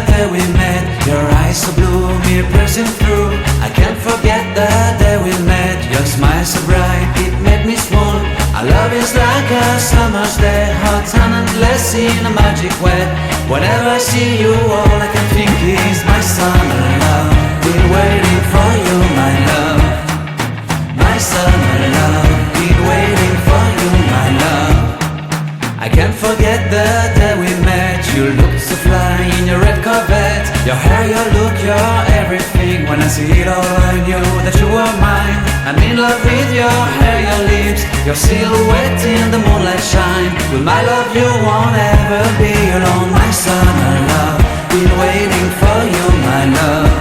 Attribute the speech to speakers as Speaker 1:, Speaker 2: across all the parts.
Speaker 1: day we met. Your eyes so blue, me piercing through. I can't forget the day we met. Your smile so bright, it made me swoon. Our love is like a summer's day, hot and endless in a magic way. Whenever I see you, all I can think is my summer love. Been waiting for you, my love. My summer love. Been waiting for you, my love. I can't forget the day we met. You looked so fly in your red Corvette. Your hair, your look, your everything. When I see it all, I knew that you were mine. I'm in love with your hair, your lips, your silhouette in the moonlight shine. With my love you won't ever be alone. My summer love, been waiting for you, my love.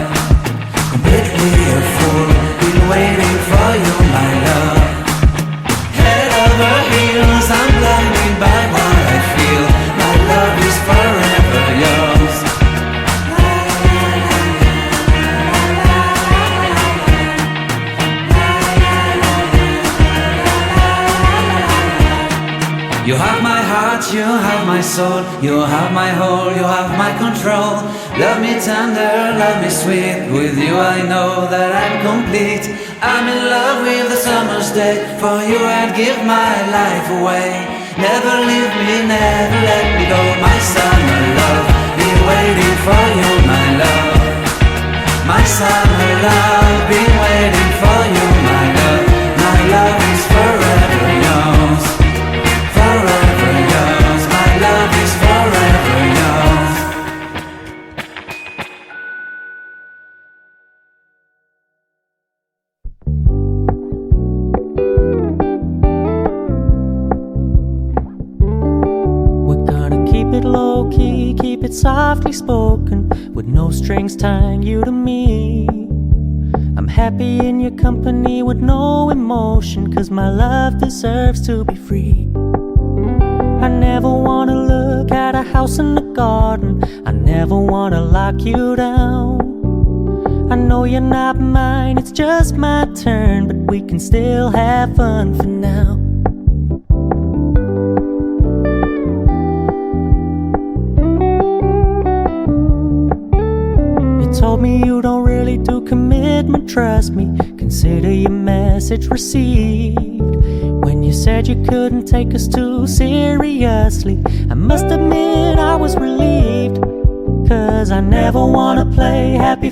Speaker 1: Completely a fool, been waiting for you, my love. Head over heels, I'm blinded by what I feel. My love is forever yours. You have my heart, you have my soul. You have my whole, you have my control. Love me tender, love me sweet. With you I know that I'm complete. I'm in love with the summer's day. For you I'd give my life away. Never leave me, never let me go. My summer love, been waiting for you, my love. My summer love, been waiting for you, my love. My love is forever yours. Forever yours, my love is forever yours.
Speaker 2: We're gonna keep it low key, keep it softly spoken, with no strings tying you to me. I'm happy in your company with no emotion, 'cause my love deserves to be free. I never wanna look at a house in the garden. I never wanna lock you down. I know you're not mine, it's just my turn, but we can still have fun for now. You told me you don't really do commitment, trust me. Consider your message received. When you said you couldn't take us too seriously, I must admit I was relieved, 'cause I never wanna play happy